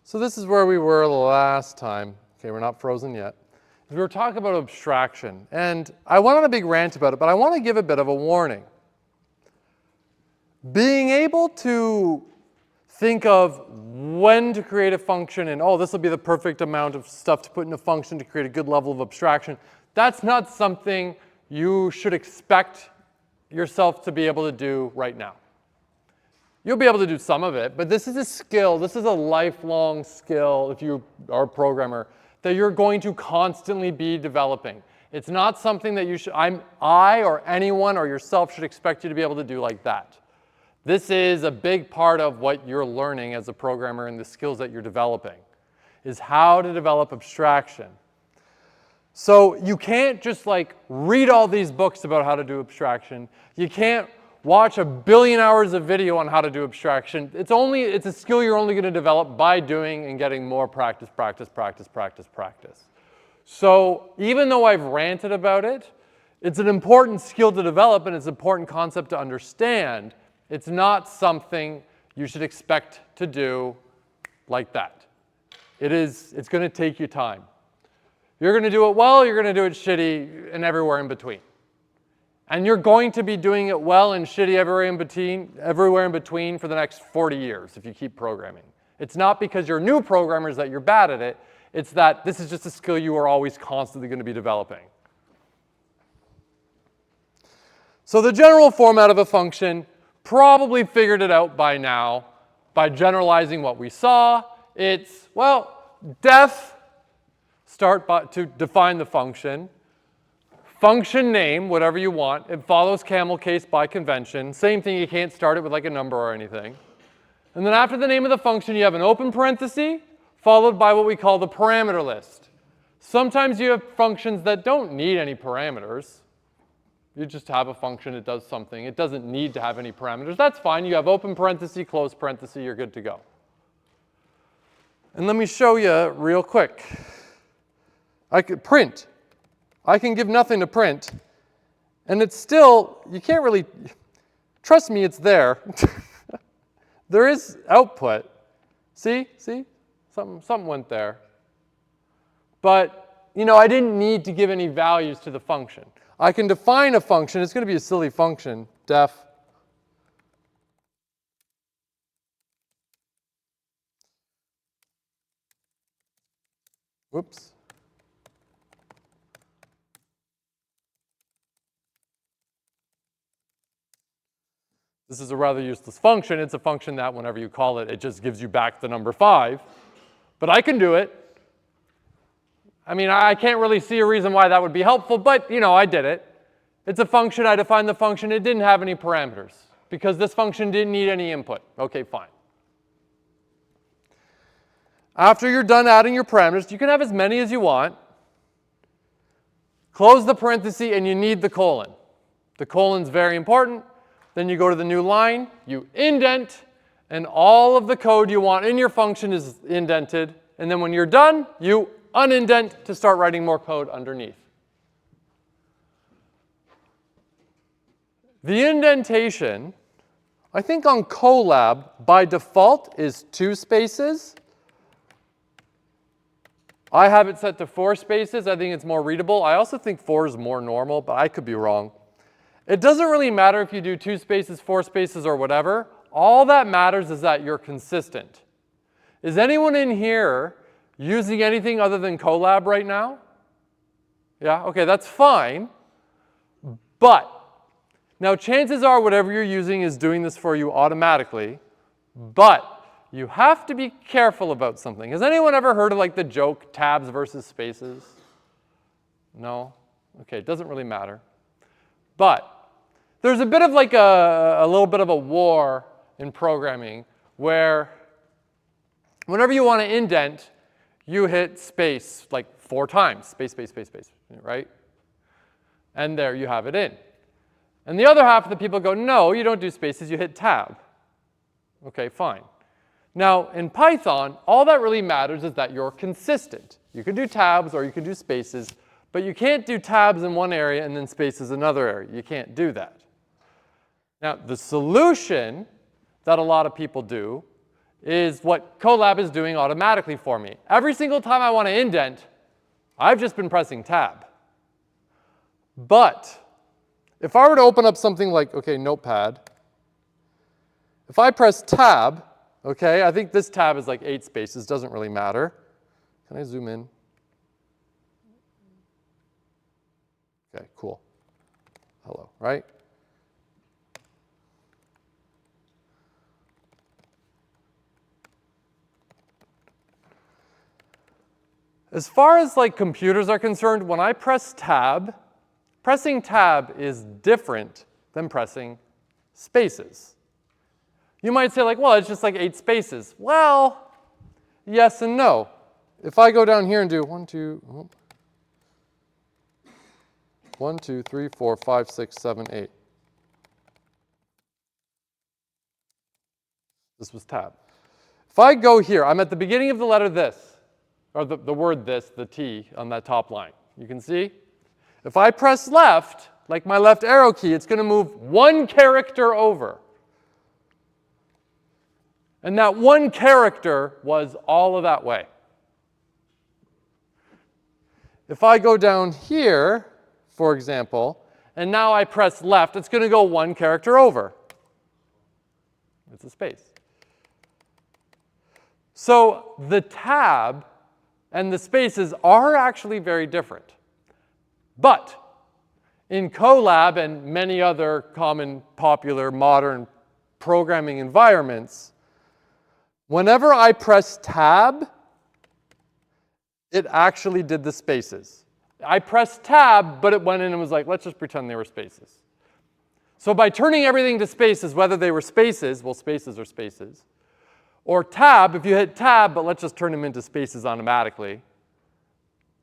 So this is where we were last time. Okay, we're not frozen yet. We were talking about abstraction, and I went on a big rant about it, but I want to give a bit of a warning. Being able to think of when to create a function and, oh, this will be the perfect amount of stuff to put in a function to create a good level of abstraction, that's not something you should expect yourself to be able to do right now. You'll be able to do some of it, but this is a skill, this is a lifelong skill, if you are a programmer, that you're going to constantly be developing. It's not something that you should, I or anyone or yourself should expect you to be able to do like that. This is a big part of what you're learning as a programmer and the skills that you're developing, is how to develop abstraction. So you can't just like read all these books about how to do abstraction. You can't watch 1 billion hours of video on how to do abstraction. It's a skill you're only going to develop by doing and getting more practice. So even though I've ranted about it, it's an important skill to develop and it's an important concept to understand. It's not something you should expect to do like that. It's going to take you time. You're going to do it well, you're going to do it shitty, and everywhere in between. And you're going to be doing it well and shitty everywhere in between for the next 40 years if you keep programming. It's not because you're new programmers that you're bad at it. It's that this is just a skill you are always constantly going to be developing. So the general format of a function, probably figured it out by now by generalizing what we saw. It's, well, def, to define the function. Function name, whatever you want. It follows camel case by convention. Same thing, you can't start it with like a number or anything. And then after the name of the function, you have an open parenthesis followed by what we call the parameter list. Sometimes you have functions that don't need any parameters. You just have a function, it does something. It doesn't need to have any parameters. That's fine. You have open parenthesis, close parenthesis, you're good to go. And let me show you real quick. I could print. I can give nothing to print, and it's still, you can't really, trust me, it's there. There is output. See? Something went there. But, I didn't need to give any values to the function. I can define a function. It's going to be a silly function, def. Whoops. This is a rather useless function. It's a function that whenever you call it, it just gives you back the number 5. But I can do it. I mean, I can't really see a reason why that would be helpful, but, I did it. It's a function. I defined the function. It didn't have any parameters because this function didn't need any input. Okay, fine. After you're done adding your parameters, you can have as many as you want. Close the parenthesis, and you need the colon. The colon's very important. Then you go to the new line, you indent, and all of the code you want in your function is indented. And then when you're done, you unindent to start writing more code underneath. The indentation, I think on Colab, by default is 2 spaces. I have it set to 4 spaces. I think it's more readable. I also think 4 is more normal, but I could be wrong. It doesn't really matter if you do 2 spaces, 4 spaces, or whatever. All that matters is that you're consistent. Is anyone in here using anything other than Colab right now? Yeah, okay, that's fine. But now chances are whatever you're using is doing this for you automatically, but you have to be careful about something. Has anyone ever heard of like the joke tabs versus spaces? No? Okay, it doesn't really matter. But there's a bit of like a little bit of a war in programming where whenever you want to indent, you hit space like 4 times. Space, right? And there you have it in. And the other half of the people go, no, you don't do spaces, you hit tab. Okay, fine. Now, in Python, all that really matters is that you're consistent. You can do tabs or you can do spaces, but you can't do tabs in one area and then spaces in another area. You can't do that. Now, the solution that a lot of people do is what Colab is doing automatically for me. Every single time I want to indent, I've just been pressing tab. But if I were to open up something like, okay, Notepad, if I press tab, okay, I think this tab is like 8 spaces, doesn't really matter. Can I zoom in? Okay, cool. Hello, right? As far as like computers are concerned, when I press tab, pressing tab is different than pressing spaces. You might say like, well, it's just like 8 spaces. Well, yes and no. If I go down here and do 1, 2, 3, 4, 5, 6, 7, 8. This was tab. If I go here, I'm at the beginning of the letter this, or the word this, the T on that top line. You can see? If I press left, like my left arrow key, it's going to move 1 character over. And that 1 character was all of that way. If I go down here, for example, and now I press left, it's going to go 1 character over. It's a space. So the tab and the spaces are actually very different. But in Colab and many other common, popular, modern programming environments, whenever I press tab, it actually did the spaces. I pressed tab, but it went in and was like, let's just pretend they were spaces. So by turning everything to spaces, whether they were spaces, well, spaces are spaces, or tab, if you hit tab, but let's just turn them into spaces automatically,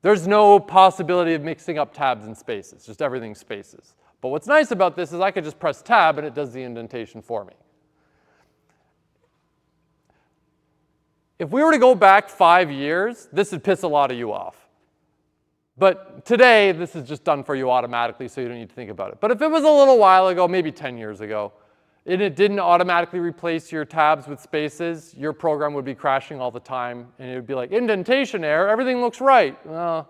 there's no possibility of mixing up tabs and spaces, just everything's spaces. But what's nice about this is I could just press tab and it does the indentation for me. If we were to go back 5 years, this would piss a lot of you off. But today, this is just done for you automatically, so you don't need to think about it. But if it was a little while ago, maybe 10 years ago, and it didn't automatically replace your tabs with spaces, your program would be crashing all the time, and it would be like, indentation error, everything looks right. Well,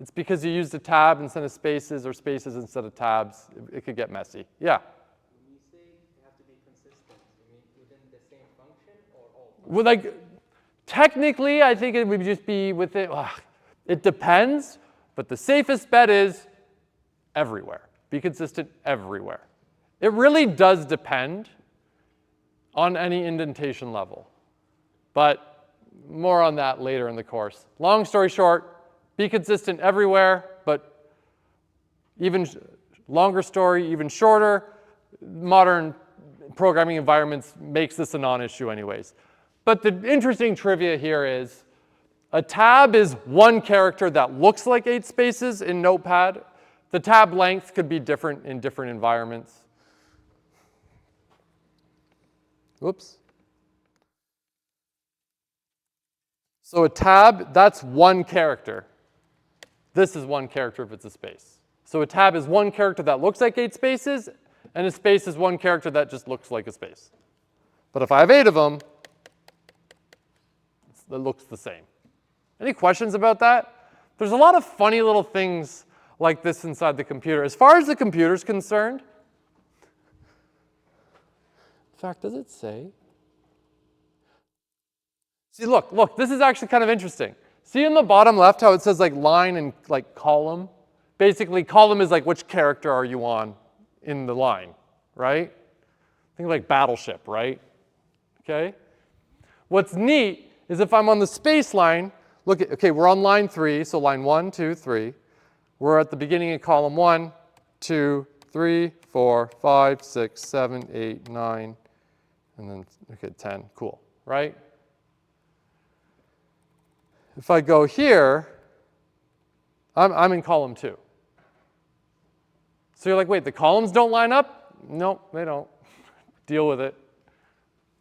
it's because you used a tab instead of spaces or spaces instead of tabs. It could get messy. Yeah? When you say they have to be consistent, you mean within the same function or all? Well, like, technically, I think it would just be within, it depends, but the safest bet is everywhere. Be consistent everywhere. It really does depend on any indentation level, but more on that later in the course. Long story short, be consistent everywhere, but even longer story, even shorter, modern programming environments makes this a non-issue anyways. But the interesting trivia here is a tab is 1 character that looks like 8 spaces in Notepad. The tab length could be different in different environments. Whoops. So a tab, that's 1 character. This is 1 character if it's a space. So a tab is 1 character that looks like 8 spaces, and a space is 1 character that just looks like a space. But if I have 8 of them, it looks the same. Any questions about that? There's a lot of funny little things like this inside the computer. As far as the computer's concerned, in fact, does it say? See, look, this is actually kind of interesting. See in the bottom left how it says like line and like column? Basically, column is like which character are you on in the line, right? Think like battleship, right? Okay? What's neat is if I'm on the space line, look at, okay, we're on line 3, so line 1, 2, 3. We're at the beginning of column 1, 2, 3, 4, 5, 6, 7, 8, 9, and then, okay, 10, cool, right? If I go here, I'm in column 2. So you're like, wait, the columns don't line up? No, they don't. Deal with it.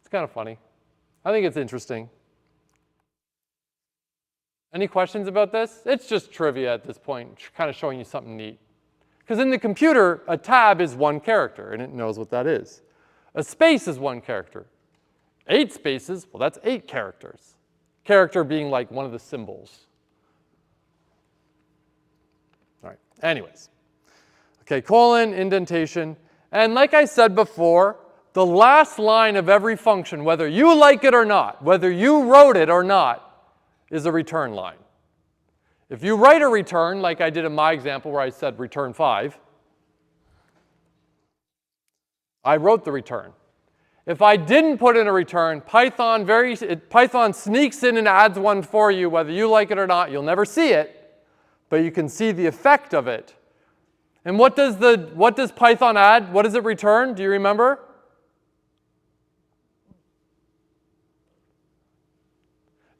It's kind of funny. I think it's interesting. Any questions about this? It's just trivia at this point, kind of showing you something neat. Because in the computer, a tab is 1 character, and it knows what that is. A space is 1 character. 8 spaces, well, that's 8 characters. Character being like one of the symbols. All right, anyways. Okay, colon, indentation. And like I said before, the last line of every function, whether you like it or not, whether you wrote it or not, is a return line. If you write a return, like I did in my example where I said return 5, I wrote the return. If I didn't put in a return, Python sneaks in and adds one for you, whether you like it or not. You'll never see it, but you can see the effect of it. And what does Python add? What does it return? Do you remember?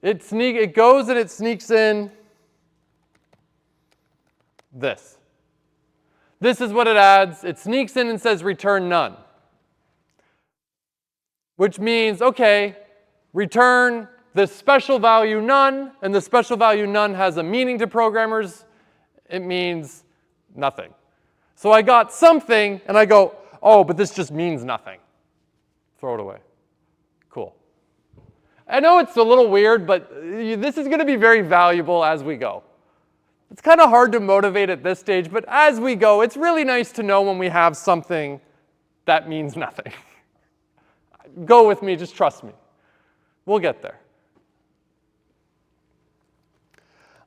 It goes and it sneaks in this. This is what it adds. It sneaks in and says return none. Which means, okay, return the special value none, and the special value none has a meaning to programmers. It means nothing. So I got something, and I go, oh, but this just means nothing. Throw it away. Cool. I know it's a little weird, but this is going to be very valuable as we go. It's kind of hard to motivate at this stage, but as we go, it's really nice to know when we have something that means nothing. Go with me, just trust me. We'll get there.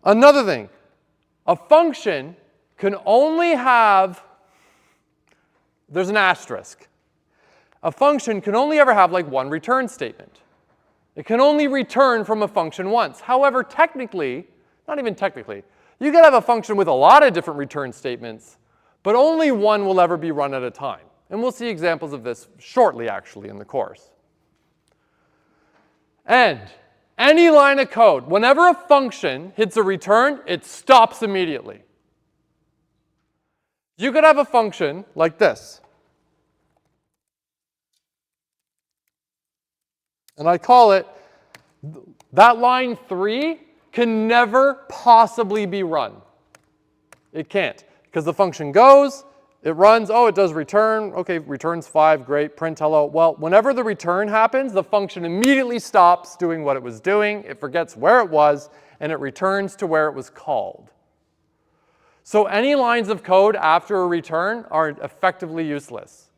Another thing, a function can only have, there's an asterisk. A function can only ever have like one return statement. It can only return from a function once. However, technically, not even technically, you could have a function with a lot of different return statements, but only one will ever be run at a time. And we'll see examples of this shortly, actually, in the course. And any line of code, whenever a function hits a return, it stops immediately. You could have a function like this. And I call it, that line 3 can never possibly be run. It can't, because the function goes, it runs, oh, it does return, okay, returns 5, great, print hello. Well, whenever the return happens, the function immediately stops doing what it was doing, it forgets where it was, and it returns to where it was called. So any lines of code after a return are effectively useless.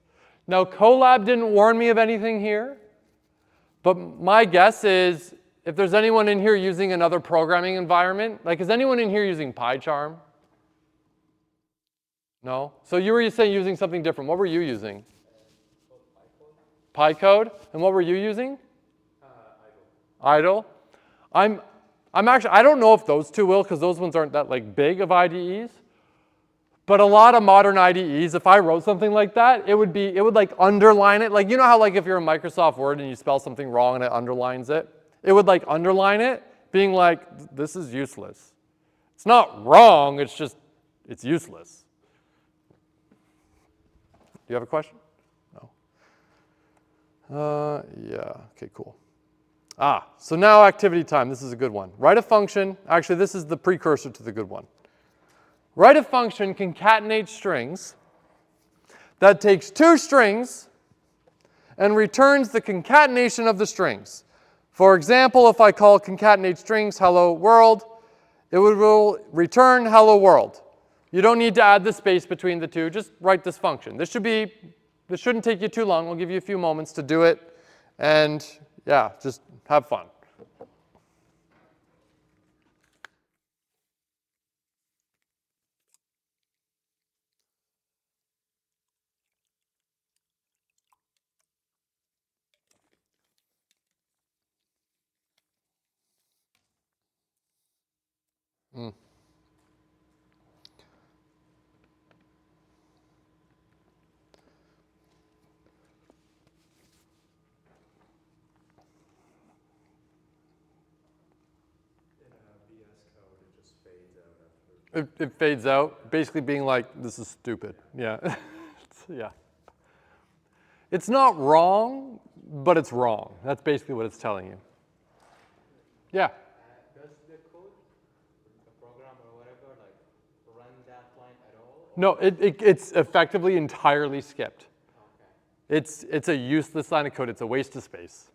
Now, Colab didn't warn me of anything here, but my guess is if there's anyone in here using another programming environment, like is anyone in here using PyCharm? No? So you were saying using something different. What were you using? PyCode. And what were you using? Idle. I'm actually, I don't know if those two will, because those ones aren't that like big of IDEs. But a lot of modern IDEs, if I wrote something like that, it would like underline it. Like, you know how like if you're in Microsoft Word and you spell something wrong and it underlines it? It would like underline it, being like, this is useless. It's not wrong, it's just, it's useless. Do you have a question? No. Yeah, okay, cool. So now activity time, this is a good one. Write a function, actually this is the precursor to the good one. Write a function, concatenate strings, that takes 2 strings and returns the concatenation of the strings. For example, if I call concatenate strings hello world, it will return hello world. You don't need to add the space between the two, just write this function. This shouldn't take you too long. We'll give you a few moments to do it, and yeah, just have fun. It fades out, basically being like, this is stupid. Yeah. Yeah. It's not wrong, but it's wrong. That's basically what it's telling you. Yeah. Does the code, the program or whatever, like run that line at all? No, it's effectively entirely skipped. Okay. It's a useless line of code. It's a waste of space.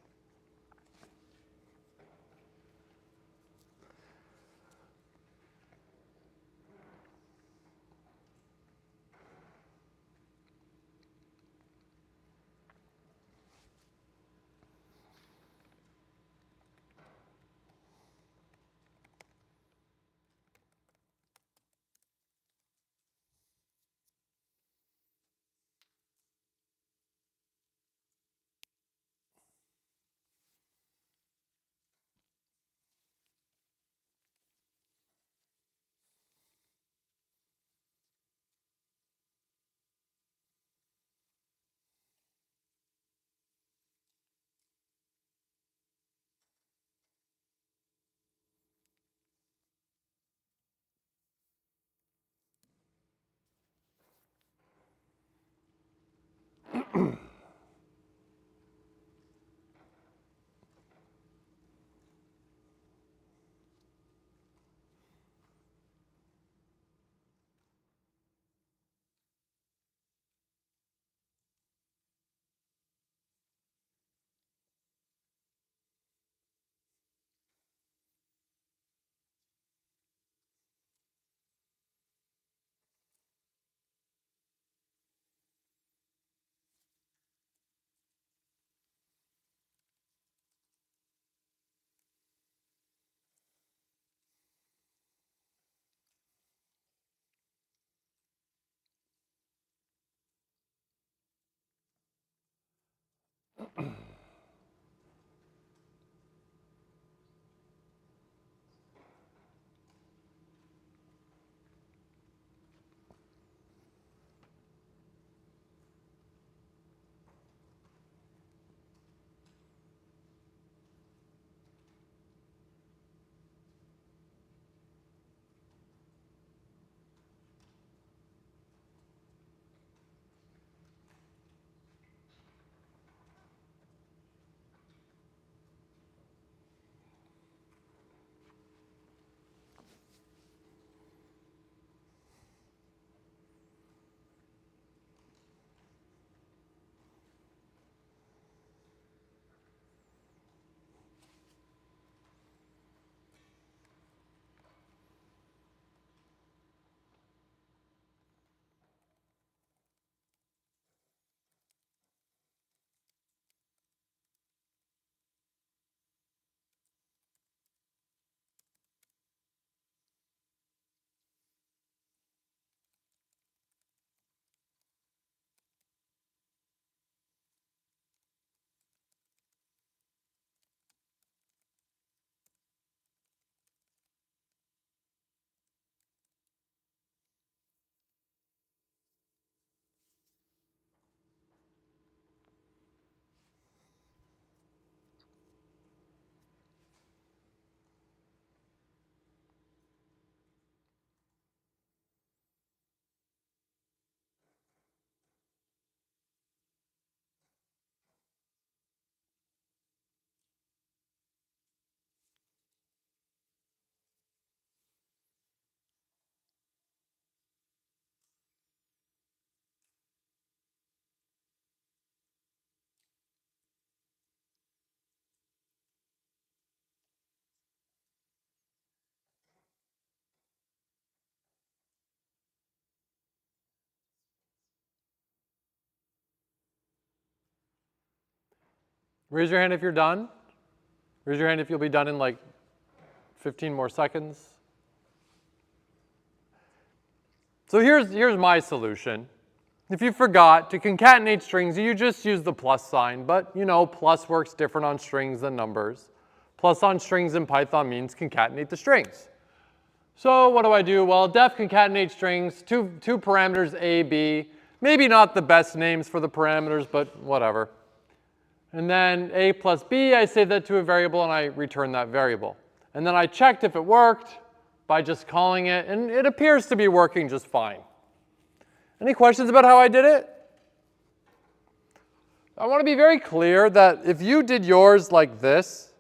Raise your hand if you're done. Raise your hand if you'll be done in like 15 more seconds. So here's my solution. If you forgot, to concatenate strings, you just use the plus sign, but you know, plus works different on strings than numbers. Plus on strings in Python means concatenate the strings. So what do? Well, def concatenate strings, two parameters A, B. Maybe not the best names for the parameters, but whatever. And then A plus B, I save that to a variable and I return that variable. And then I checked if it worked by just calling it, and it appears to be working just fine. Any questions about how I did it? I want to be very clear that if you did yours like this,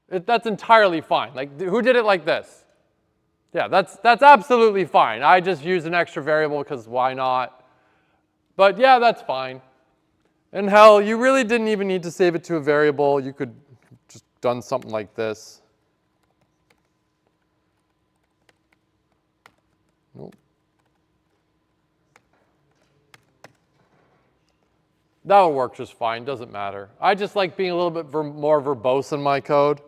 that's entirely fine. Like, who did it like this? Yeah, that's absolutely fine. I just used an extra variable because why not? But yeah, that's fine. And hell, you really didn't even need to save it to a variable. You could just done something like this. Nope. That will work just fine, doesn't matter. I just like being a little bit more verbose in my code.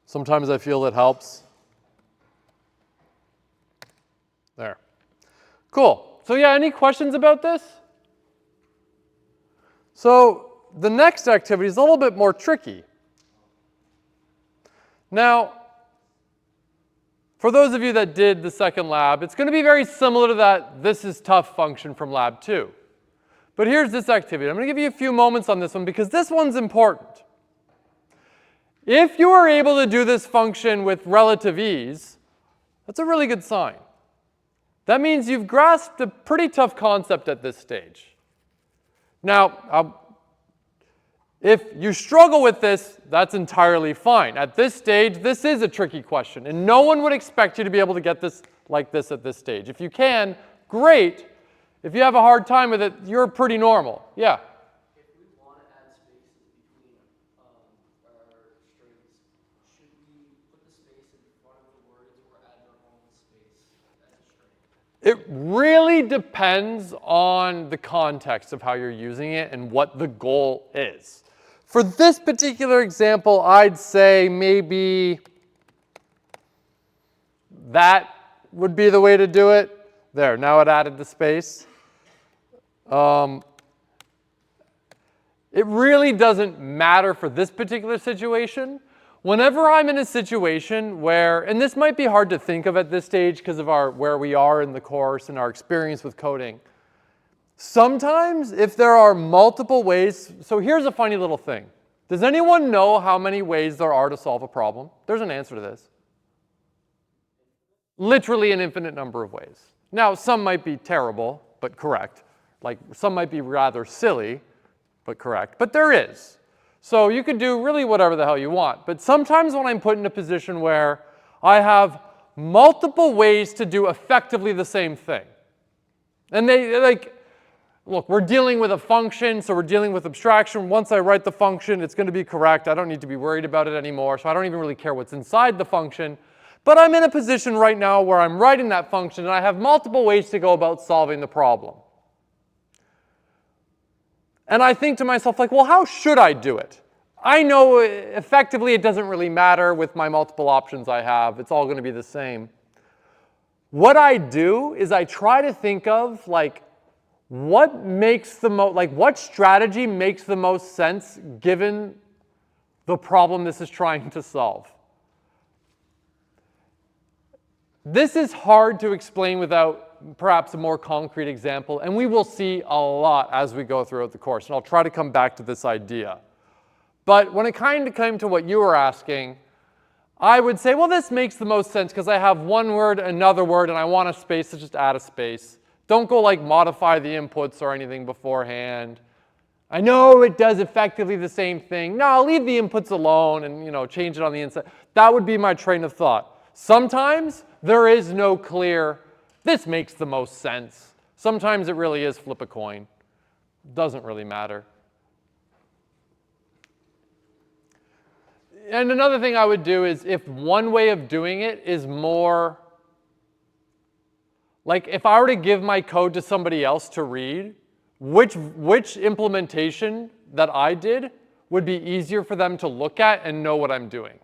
Sometimes I feel it helps. There. Cool. So yeah, any questions about this? So the next activity is a little bit more tricky. Now, for those of you that did the second lab, it's going to be very similar to that this is tough function from lab 2. But here's this activity. I'm going to give you a few moments on this one because this one's important. If you are able to do this function with relative ease, that's a really good sign. That means you've grasped a pretty tough concept at this stage. Now, if you struggle with this, that's entirely fine. At this stage, this is a tricky question, and no one would expect you to be able to get this like this at this stage. If you can, great. If you have a hard time with it, you're pretty normal. Yeah? If we want to add spaces between our strings, should we put the space in front of the words or add our own space as a string? It really depends on the context of how you're using it and what the goal is. For this particular example, I'd say maybe that would be the way to do it. There, now it added the space. It really doesn't matter for this particular situation. Whenever I'm in a situation where, and this might be hard to think of at this stage because of where we are in the course and our experience with coding. Sometimes if there are multiple ways, so here's a funny little thing. Does anyone know how many ways there are to solve a problem? There's an answer to this. Literally an infinite number of ways. Now, some might be terrible, but correct. Like some might be rather silly, but correct. But there is. So you could do really whatever the hell you want. But sometimes when I'm put in a position where I have multiple ways to do effectively the same thing, and they like, look, we're dealing with a function, so we're dealing with abstraction. Once I write the function, it's going to be correct. I don't need to be worried about it anymore, so I don't even really care what's inside the function. But I'm in a position right now where I'm writing that function, and I have multiple ways to go about solving the problem. And I think to myself, like, well, how should I do it? I know effectively it doesn't really matter with my multiple options I have. It's all going to be the same. What I do is I try to think of, like, what makes the most, like, what strategy makes the most sense given the problem this is trying to solve? This is hard to explain without perhaps a more concrete example, and we will see a lot as we go throughout the course, and I'll try to come back to this idea. But when it kind of came to what you were asking, I would say, well, this makes the most sense because I have one word, another word, and I want a space, so just add a space. Don't go like modify the inputs or anything beforehand. I know it does effectively the same thing. No, I'll leave the inputs alone and change it on the inside. That would be my train of thought. Sometimes there is no clear, this makes the most sense. Sometimes it really is flip a coin. Doesn't really matter. And another thing I would do is if one way of doing it is more, like if I were to give my code to somebody else to read, which implementation that I did would be easier for them to look at and know what I'm doing?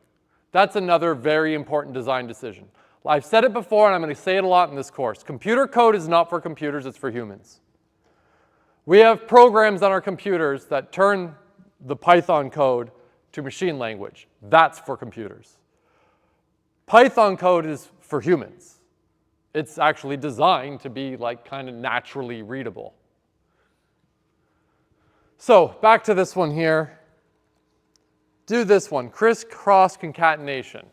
That's another very important design decision. I've said it before and I'm going to say it a lot in this course. Computer code is not for computers, it's for humans. We have programs on our computers that turn the Python code to machine language. That's for computers. Python code is for humans. It's actually designed to be like kind of naturally readable. So back to this one here. Do this one, crisscross concatenation.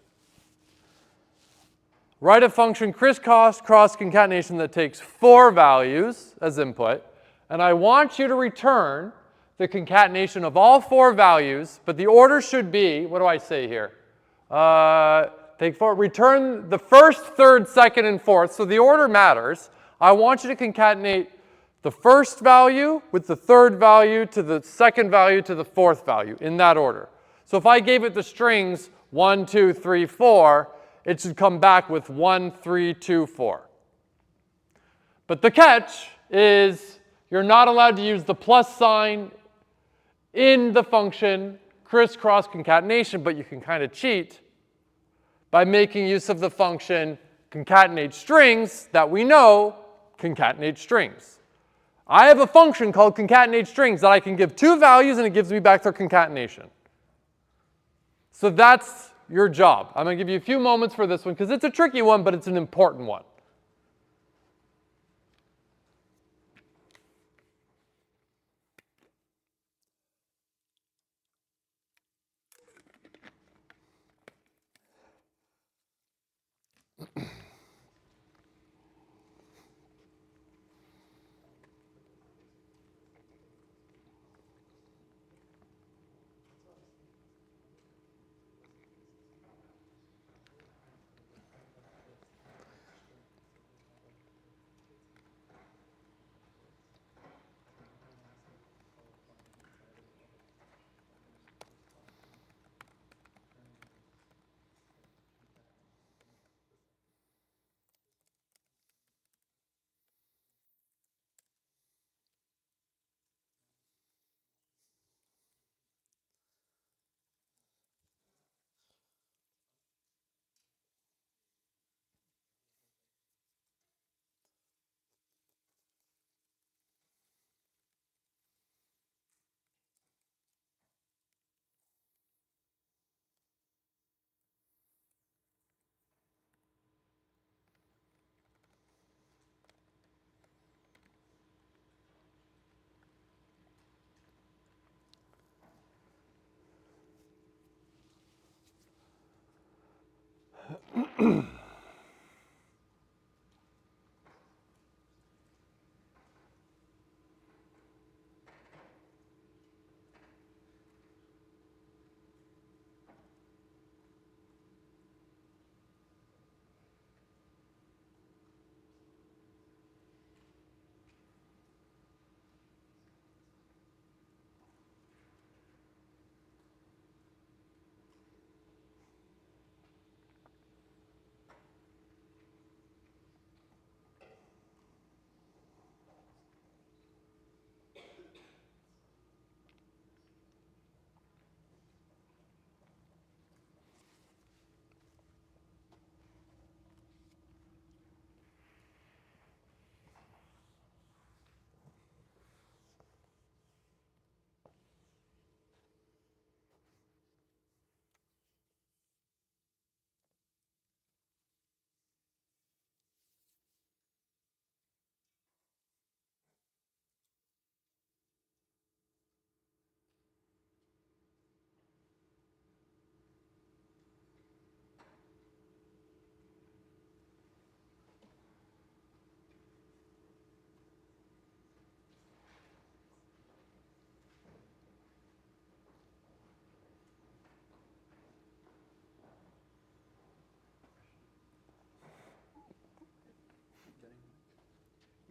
Write a function crisscross concatenation that takes 4 values as input, and I want you to return the concatenation of all 4 values, but the order should be, what do I say here? Return the first, third, second, and fourth, so the order matters. I want you to concatenate the first value with the third value to the second value to the fourth value, in that order. So if I gave it the strings 1, 2, 3, 4, it should come back with 1, 3, 2, 4. But the catch is you're not allowed to use the plus sign in the function crisscross concatenation, but you can kind of cheat by making use of the function concatenate strings that we know concatenate strings. I have a function called concatenate strings that I can give 2 values and it gives me back their concatenation. So that's your job. I'm going to give you a few moments for this one because it's a tricky one, but it's an important one.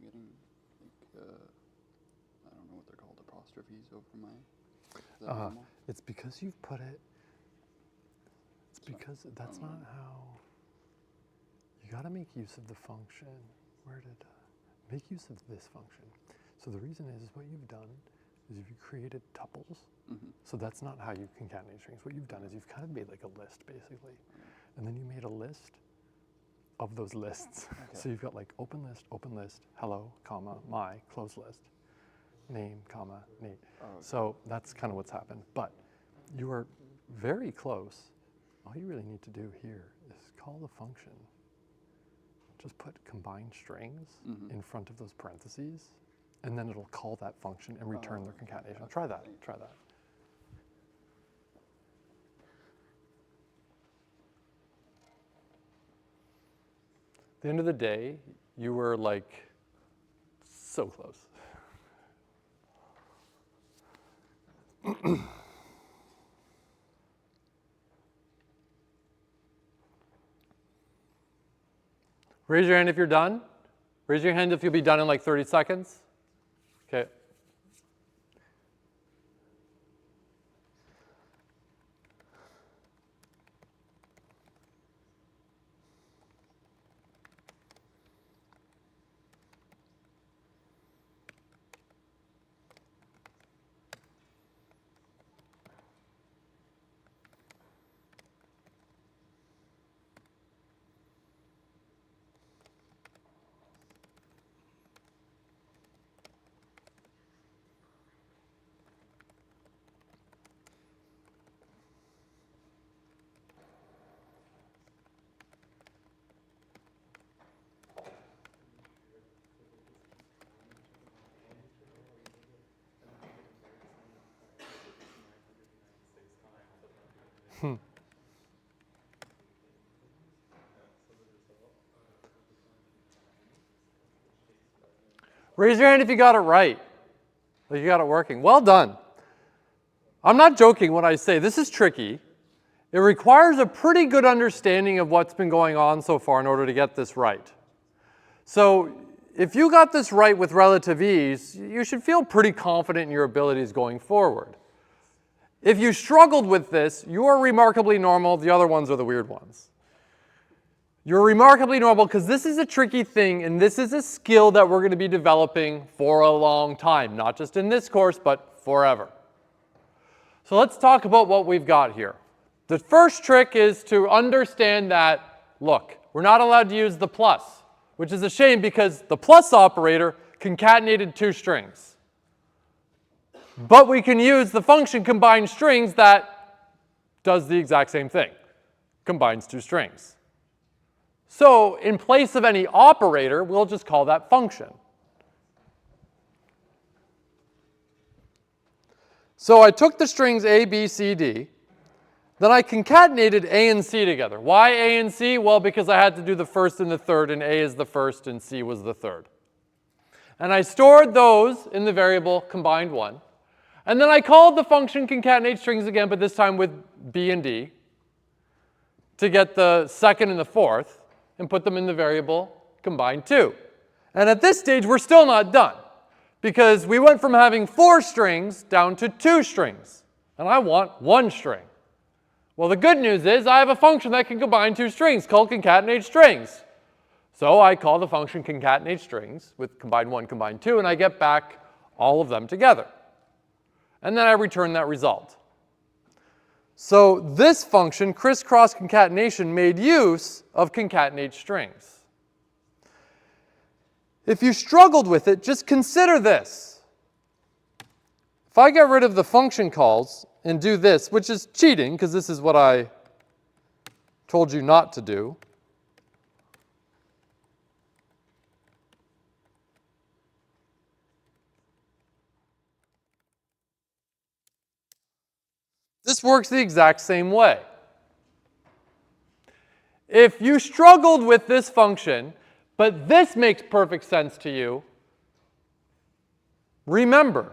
Getting like I don't know what they're called, apostrophes over my. Is that normal? It's because you've put it. It's because that's not how. You got to make use of the function. Where did make use of this function? So the reason is what you've done is you've created tuples. So that's not how you concatenate strings. What you've done is you've kind of made like a list basically, and then you made a list of those lists. So you've got like open list, hello, comma, my, close list, name, comma, name. So that's kind of what's happened. But you are very close. All you really need to do here is call the function. Just put combined strings in front of those parentheses, and then it'll call that function and return their concatenation. Try that, try that. At the end of the day, you were like so close. Raise your hand if you're done. Raise your hand if you'll be done in like 30 seconds. Okay. Raise your hand if you got it right. Like you got it working. Well done. I'm not joking when I say this is tricky. It requires a pretty good understanding of what's been going on so far in order to get this right. So if you got this right with relative ease, you should feel pretty confident in your abilities going forward. If you struggled with this, you are remarkably normal. The other ones are the weird ones. You're remarkably normal because this is a tricky thing, and this is a skill that we're going to be developing for a long time, not just in this course, but forever. So let's talk about what we've got here. The first trick is to understand that, look, we're not allowed to use the plus, which is a shame because the plus operator concatenated two strings. But we can use the function combine strings that does the exact same thing, combines two strings. So in place of any operator, we'll just call that function. So I took the strings A, B, C, D, Then I concatenated A and C together. Why A and C? Well, because I had to do the first and the third, and A is the first and C was the third. And I stored those in the variable combined 1. And then I called the function concatenate strings again, but this time with B and D, to get the second and the fourth, and put them in the variable combined 2. And at this stage, we're still not done, because we went from having 4 strings down to 2 strings. And I want 1 string. Well, the good news is I have a function that can combine 2 strings called concatenate strings. So I call the function concatenate strings with combine 1, combine 2, and I get back all of them together. And then I return that result. So this function, crisscross concatenation, made use of concatenate strings. If you struggled with it, just consider this. If I get rid of the function calls and do this, which is cheating, because this is what I told you not to do. This works the exact same way. If you struggled with this function, but this makes perfect sense to you, remember,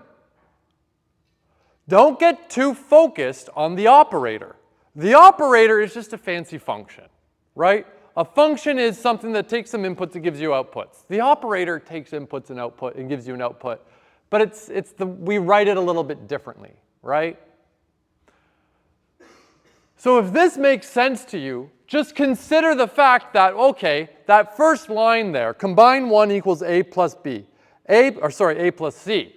don't get too focused on the operator. The operator is just a fancy function, right? A function is something that takes some inputs and gives you outputs. The operator takes inputs and output and gives you an output, but we write it a little bit differently, right? So if this makes sense to you, just consider the fact that, okay, that first line there, combine 1 equals A plus B. A plus C.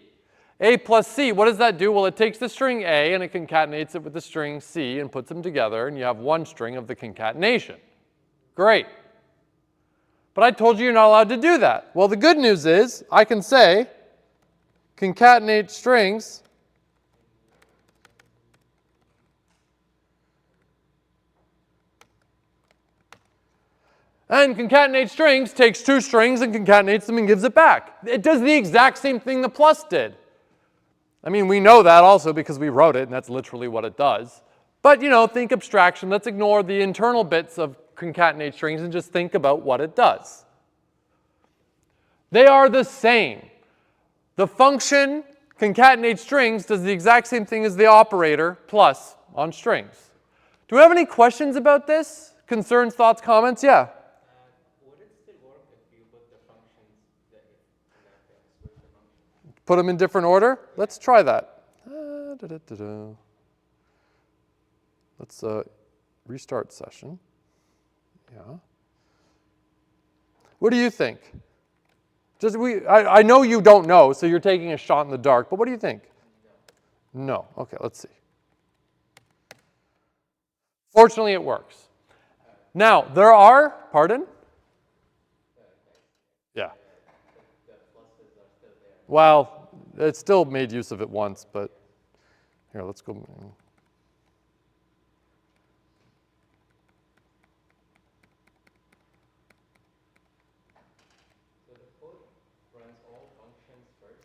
A plus C, what does that do? Well, it takes the string A and it concatenates it with the string C and puts them together, and you have 1 string of the concatenation. Great. But I told you you're not allowed to do that. Well, the good news is I can say concatenate strings and concatenate strings takes 2 strings and concatenates them and gives it back. It does the exact same thing the plus did. I mean, we know that also because we wrote it, and that's literally what it does. But, you know, think abstraction. Let's ignore the internal bits of concatenate strings and just think about what it does. They are the same. The function concatenate strings does the exact same thing as the operator plus on strings. Do we have any questions about this? Concerns, thoughts, comments? Yeah. Would it still work if you put the functions that switch the functions? Put them in different order? Let's try that. Let's restart session. Yeah. What do you think? I know you don't know, so you're taking a shot in the dark, but what do you think? No. Okay, let's see. Fortunately, it works. Now, there are, pardon? Yeah. Well, it still made use of it once, but here, let's go. So the code runs all functions first?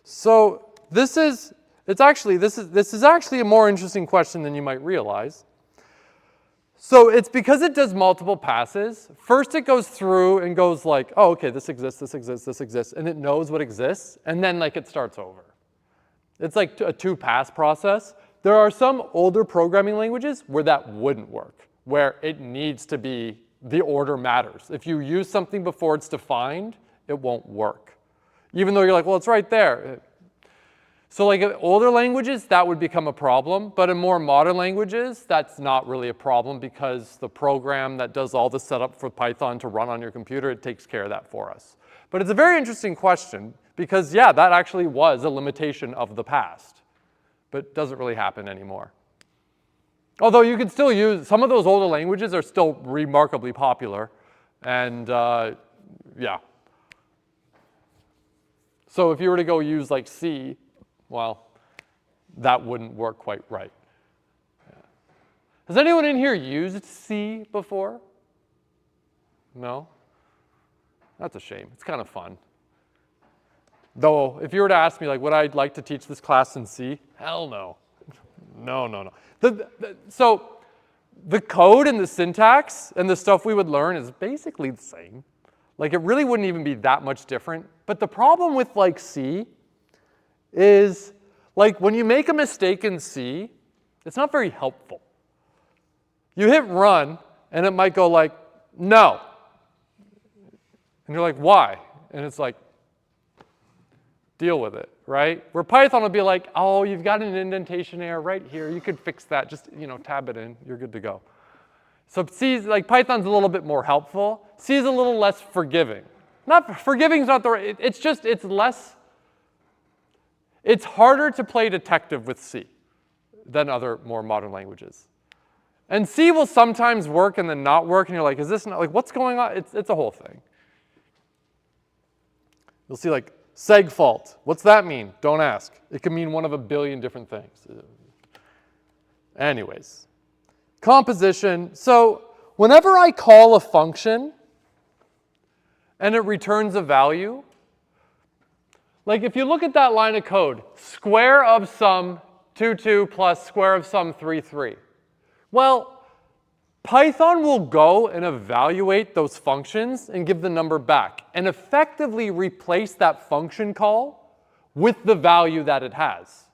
So this is actually a more interesting question than you might realize. So it's because it does multiple passes. First it goes through and goes like, oh, okay, this exists, this exists, this exists, and it knows what exists, and then like it starts over. It's like a 2-pass process. There are some older programming languages where that wouldn't work, where it needs to be, the order matters. If you use something before it's defined, it won't work. Even though you're like, well, it's right there. So like in older languages, that would become a problem, but in more modern languages, that's not really a problem because the program that does all the setup for Python to run on your computer, it takes care of that for us. But it's a very interesting question because, yeah, that actually was a limitation of the past, but doesn't really happen anymore. Although you can still use, some of those older languages are still remarkably popular, and yeah. So if you were to go use like C, well, that wouldn't work quite right. Yeah. Has anyone in here used C before? No? That's a shame. It's kind of fun. Though, if you were to ask me, like, would I like to teach this class in C? Hell no. No. So the code and the syntax and the stuff we would learn is basically the same. Like, it really wouldn't even be that much different. But the problem with, like, C is, like, when you make a mistake in C, it's not very helpful. You hit run, and it might go like, no. And you're like, why? And it's like, deal with it, right? Where Python will be like, oh, you've got an indentation error right here. You could fix that. Just, tab it in. You're good to go. So C's, like, Python's a little bit more helpful. C is a little less forgiving. Not forgiving is not the right, it's just, it's less, it's harder to play detective with C than other more modern languages. And C will sometimes work and then not work, and you're like, is this not, like, what's going on? It's a whole thing. You'll see, like, seg fault. What's that mean? Don't ask. It can mean one of a billion different things. Anyways, composition. So whenever I call a function and it returns a value, like if you look at that line of code, square of sum 2, 2 plus square of sum 3, 3. Well, Python will go and evaluate those functions and give the number back and effectively replace that function call with the value that it has.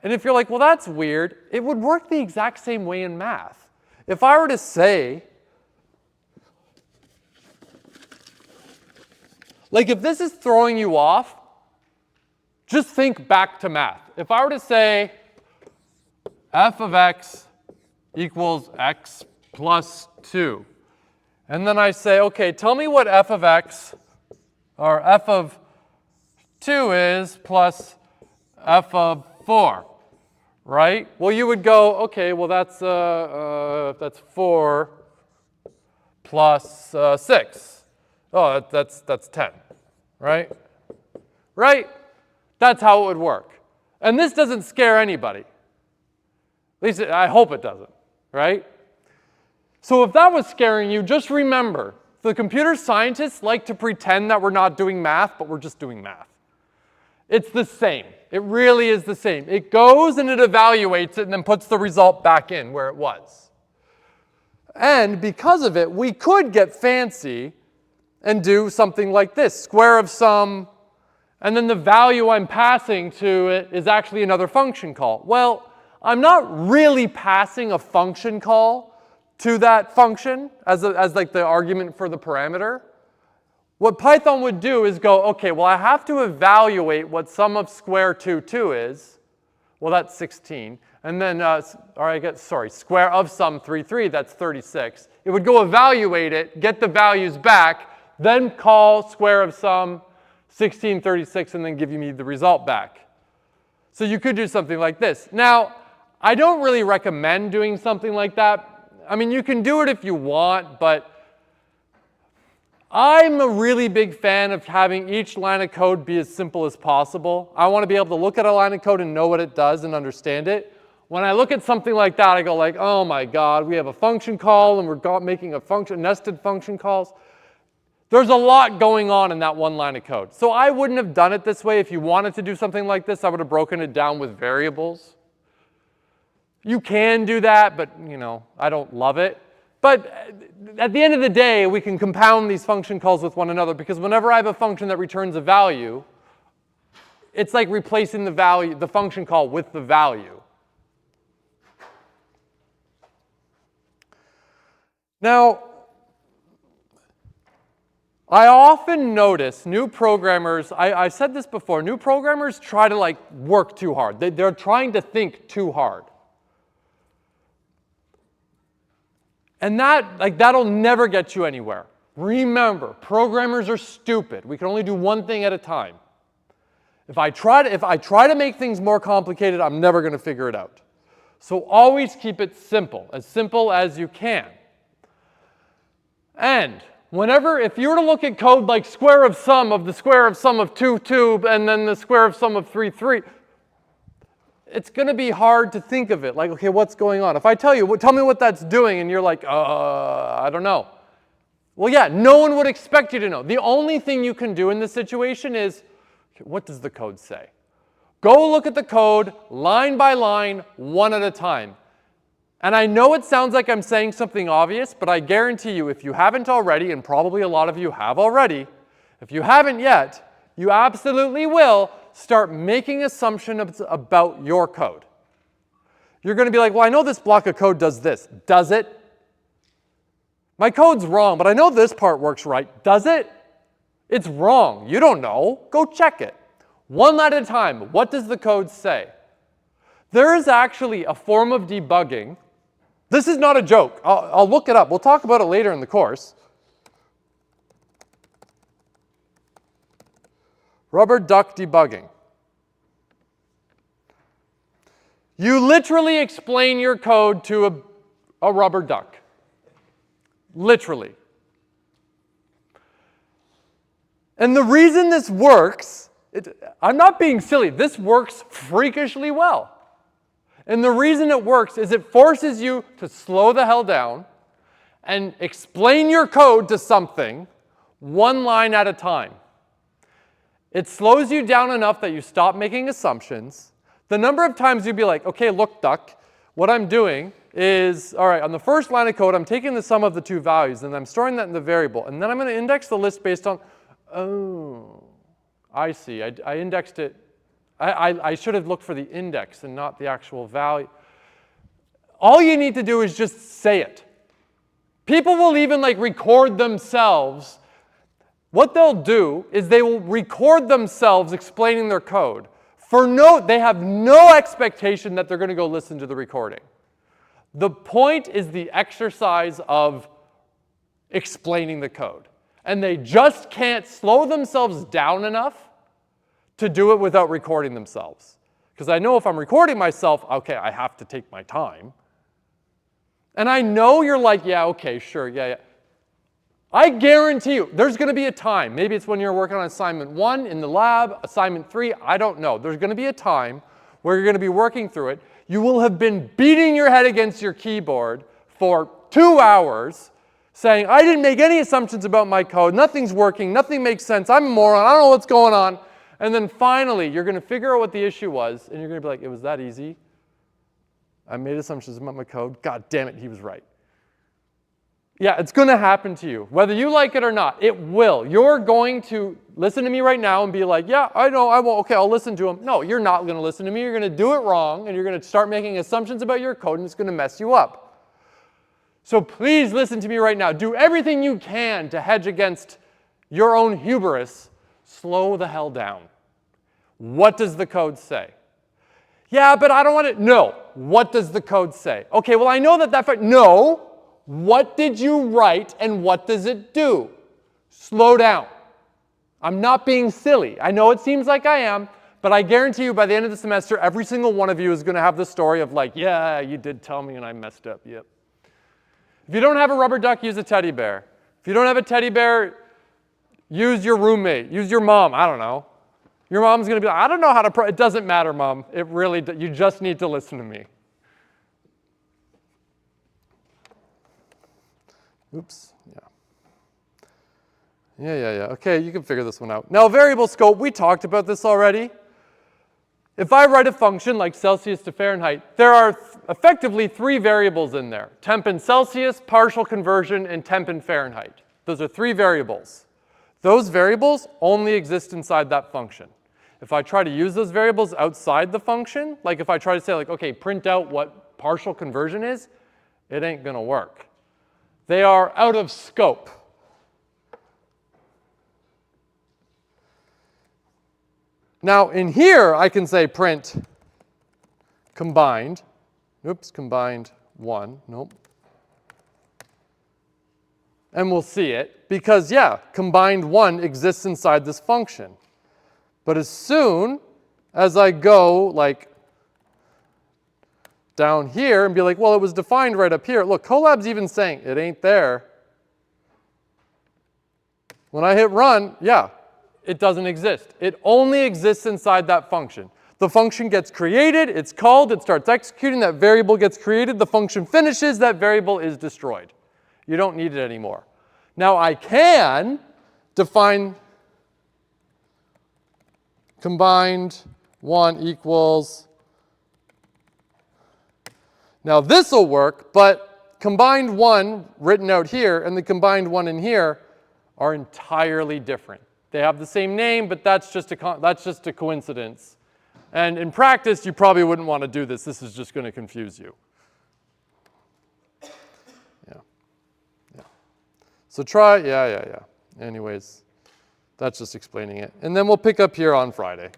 And if you're like, well, that's weird, it would work the exact same way in math. If I were to say, like if this is throwing you off, just think back to math. If I were to say f of x equals x plus 2, and then I say, okay, tell me what f of x, or f of 2 is plus f of 4, right? Well, you would go, okay, well, that's 4 plus 6. Oh, that's 10, right? Right? That's how it would work. And this doesn't scare anybody. At least I hope it doesn't, right? So if that was scaring you, just remember, the computer scientists like to pretend that we're not doing math, but we're just doing math. It's the same. It really is the same. It goes and it evaluates it and then puts the result back in where it was. And because of it, we could get fancy and do something like this. Square of sum, and then the value I'm passing to it is actually another function call. Well, I'm not really passing a function call to that function as like the argument for the parameter. What Python would do is go, okay, well, I have to evaluate what sum of square 2, 2 is. Well, that's 16. And then, square of sum 3, 3, that's 36. It would go evaluate it, get the values back, then call square of sum 16, 36, and then give me the result back. So you could do something like this. Now, I don't really recommend doing something like that. I mean, you can do it if you want, but I'm a really big fan of having each line of code be as simple as possible. I want to be able to look at a line of code and know what it does and understand it. When I look at something like that, I go like, oh my God, we have a function call and we're making a function, nested function calls. There's a lot going on in that one line of code. So I wouldn't have done it this way. If you wanted to do something like this, I would have broken it down with variables. You can do that, but I don't love it. But at the end of the day, we can compound these function calls with one another because whenever I have a function that returns a value, it's like replacing the function call with the value. Now, I often notice new programmers, I said this before, new programmers try to like work too hard. They're trying to think too hard. And that'll never get you anywhere. Remember, programmers are stupid. We can only do one thing at a time. If I try to make things more complicated, I'm never going to figure it out. So always keep it simple as you can. And if you were to look at code like square of sum of the square of sum of 2, 2, and then the square of sum of 3, 3, it's going to be hard to think of it. Like, okay, what's going on? If I tell you, tell me what that's doing, and you're like, I don't know. Well, yeah, no one would expect you to know. The only thing you can do in this situation is, okay, what does the code say? Go look at the code line by line, one at a time. And I know it sounds like I'm saying something obvious, but I guarantee you, if you haven't already, and probably a lot of you have already, if you haven't yet, you absolutely will start making assumptions about your code. You're going to be like, well, I know this block of code does this. Does it? My code's wrong, but I know this part works right. Does it? It's wrong. You don't know. Go check it. One line at a time. What does the code say? There is actually a form of debugging. This is not a joke. I'll look it up. We'll talk about it later in the course. Rubber duck debugging. You literally explain your code to a rubber duck. Literally. And the reason this works, I'm not being silly, this works freakishly well. And the reason it works is it forces you to slow the hell down and explain your code to something one line at a time. It slows you down enough that you stop making assumptions. The number of times you'd be like, okay, look, duck, what I'm doing is, all right, on the first line of code, I'm taking the sum of the two values, and I'm storing that in the variable. And then I'm going to index the list based on, oh, I see. I indexed it. I should have looked for the index and not the actual value. All you need to do is just say it. People will even like record themselves. What they'll do is they will record themselves explaining their code. They have no expectation that they're going to go listen to the recording. The point is the exercise of explaining the code. And they just can't slow themselves down enough to do it without recording themselves. Because I know if I'm recording myself, okay, I have to take my time. And I know you're like, yeah, okay, sure, yeah. I guarantee you, there's going to be a time. Maybe it's when you're working on assignment 1 in the lab, assignment 3, I don't know. There's going to be a time where you're going to be working through it. You will have been beating your head against your keyboard for 2 hours saying, I didn't make any assumptions about my code. Nothing's working. Nothing makes sense. I'm a moron. I don't know what's going on. And then finally, you're going to figure out what the issue was, and you're going to be like, it was that easy. I made assumptions about my code. God damn it, he was right. Yeah, it's going to happen to you. Whether you like it or not, it will. You're going to listen to me right now and be like, yeah, I know, I won't. Okay, I'll listen to him. No, you're not going to listen to me. You're going to do it wrong, and you're going to start making assumptions about your code, and it's going to mess you up. So please listen to me right now. Do everything you can to hedge against your own hubris. Slow the hell down. What does the code say? Yeah, but I don't want it. No. What does the code say? Okay, well, I know that. No. What did you write and what does it do? Slow down. I'm not being silly. I know it seems like I am, but I guarantee you by the end of the semester, every single one of you is going to have the story of like, yeah, you did tell me and I messed up. Yep. If you don't have a rubber duck, use a teddy bear. If you don't have a teddy bear, use your roommate. Use your mom. I don't know. Your mom's going to be like, I don't know how to it doesn't matter, Mom. It really you just need to listen to me. Oops. Yeah. Okay, you can figure this one out. Now, variable scope, we talked about this already. If I write a function like Celsius to Fahrenheit, there are effectively 3 variables in there. Temp in Celsius, partial conversion, and temp in Fahrenheit. Those are 3 variables. Those variables only exist inside that function. If I try to use those variables outside the function, like if I try to say like, okay, print out what partial conversion is, it ain't gonna work. They are out of scope. Now in here, I can say print combined. Oops, combined 1, nope. And we'll see it because yeah, combined 1 exists inside this function. But as soon as I go like down here and be like, well, it was defined right up here. Look, Colab's even saying it ain't there. When I hit run, yeah, it doesn't exist. It only exists inside that function. The function gets created, it's called, it starts executing, that variable gets created, the function finishes, that variable is destroyed. You don't need it anymore. Now I can define combined 1 equals. Now this will work, but combined 1 written out here and the combined 1 in here are entirely different. They have the same name, but that's just a coincidence. And in practice, you probably wouldn't want to do this. This is just going to confuse you. Yeah. So try, yeah. Anyways, that's just explaining it. And then we'll pick up here on Friday.